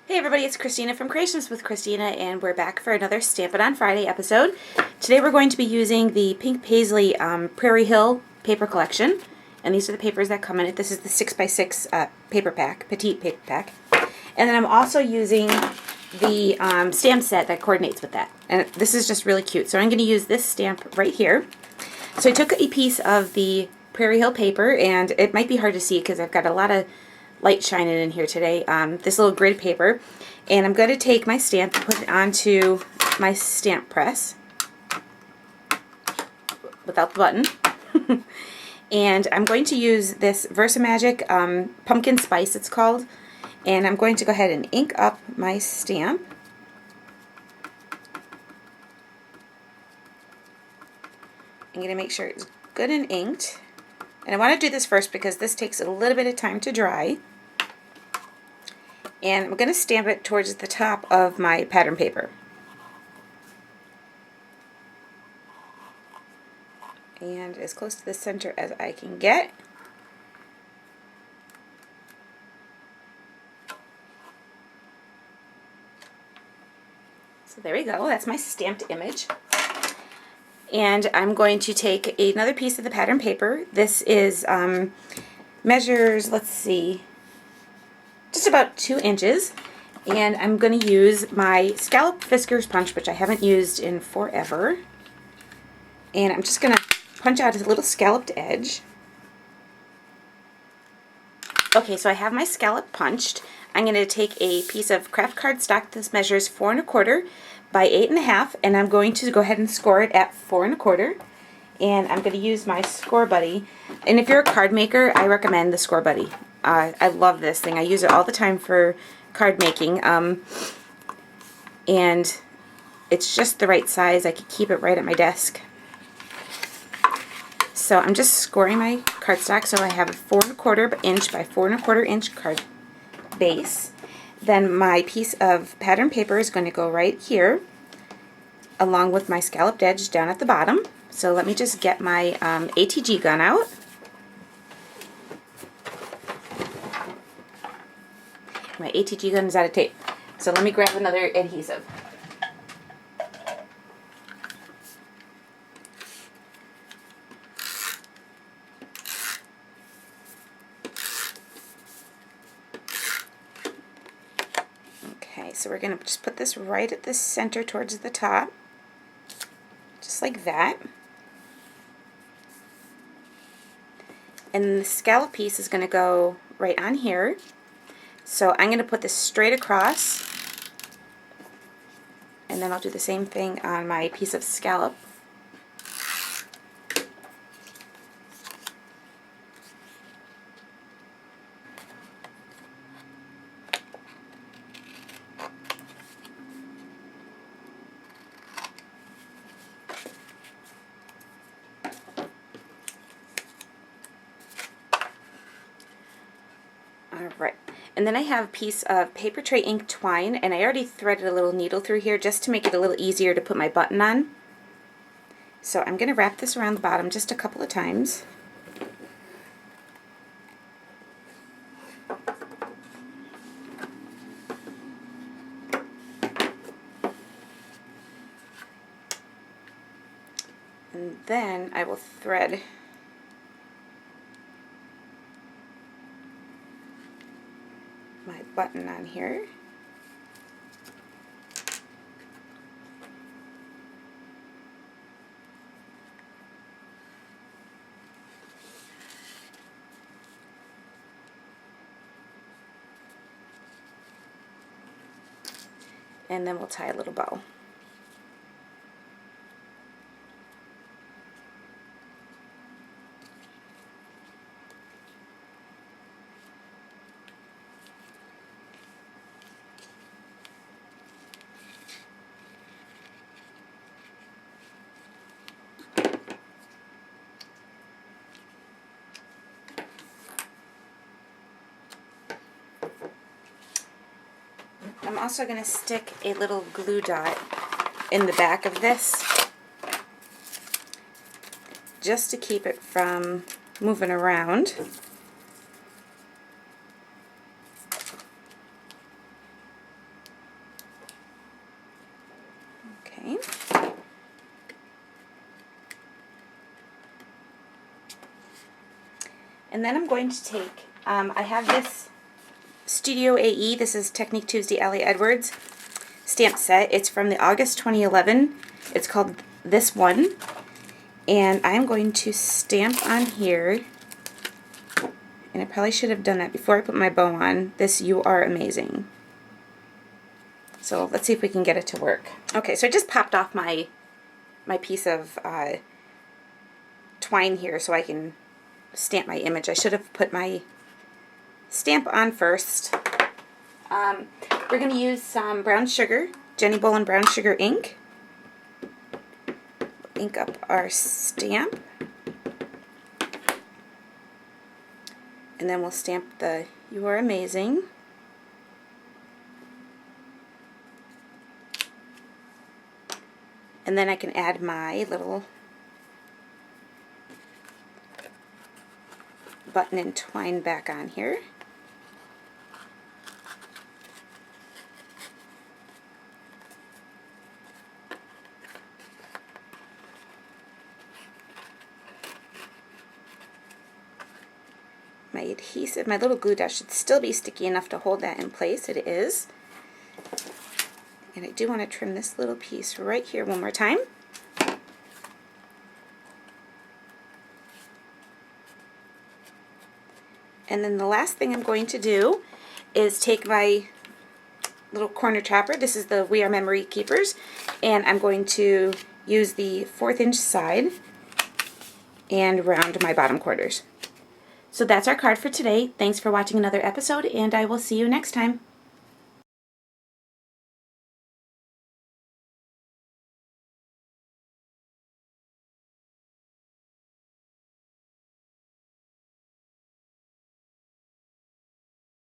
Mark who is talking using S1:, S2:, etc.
S1: Hey everybody, it's Christina from Creations with Christina, and we're back for another Stampin' On Friday episode. Today we're going to be using the Pink Paisley Prairie Hill paper collection, and these are the papers that come in it. This is the 6x6 paper pack, petite paper pack. And then I'm also using the stamp set that coordinates with that. And this is just really cute. So I'm going to use this stamp right here. So I took a piece of the Prairie Hill paper, and it might be hard to see because I've got a lot of light shining in here today, this little grid paper, and I'm going to take my stamp and put it onto my stamp press without the button. And I'm going to use this Versamagic Pumpkin Spice, it's called, and I'm going to go ahead and ink up my stamp. I'm going to make sure it's good and inked. And I want to do this first because this takes a little bit of time to dry. And I'm going to stamp it towards the top of my pattern paper. And as close to the center as I can get. So there we go, that's my stamped image. And I'm going to take another piece of the pattern paper. This is measures, let's see, just about 2 inches. And I'm going to use my scallop Fiskars punch, which I haven't used in forever. And I'm just going to punch out a little scalloped edge. Okay, so I have my scallop punched. I'm going to take a piece of craft cardstock. This measures 4 1/4 by 8 1/2, and I'm going to go ahead and score it at 4 1/4. And I'm going to use my Score Buddy. And if you're a card maker, I recommend the Score Buddy. I love this thing. I use it all the time for card making. And it's just the right size. I can keep it right at my desk. So I'm just scoring my cardstock. So I have a 4 1/4 inch by 4 1/4 inch card base. Then my piece of pattern paper is going to go right here, along with my scalloped edge down at the bottom. So let me just get my ATG gun out. My ATG gun is out of tape. So let me grab another adhesive. Okay, so we're going to just put this right at the center towards the top, just like that. And the scallop piece is going to go right on here. So I'm going to put this straight across, and then I'll do the same thing on my piece of scallop. Alright, and then I have a piece of paper tray ink twine, and I already threaded a little needle through here just to make it a little easier to put my button on. So I'm going to wrap this around the bottom just a couple of times. And then I will thread my button on here. And then we'll tie a little bow. I'm also going to stick a little glue dot in the back of this just to keep it from moving around. And then I'm going to take, I have this Studio AE, this is Technique Tuesday Ellie Edwards stamp set. It's from the August 2011. It's called This One. And I'm going to stamp on here, and I probably should have done that before I put my bow on, this You Are Amazing. So let's see if we can get it to work. Okay, so I just popped off my piece of twine here so I can stamp my image. I should have put my stamp on first. We're going to use some brown sugar, Jenny Bolin brown sugar ink. Ink up our stamp. And then we'll stamp the You Are Amazing. And then I can add my little button and twine back on here. My adhesive, my little glue dot should still be sticky enough to hold that in place. It is. And I do want to trim this little piece right here one more time. And then the last thing I'm going to do is take my little corner chopper. This is the We Are Memory Keepers. And I'm going to use the 1/4 inch side and round my bottom quarters. So that's our card for today. Thanks for watching another episode, and I will see you next time.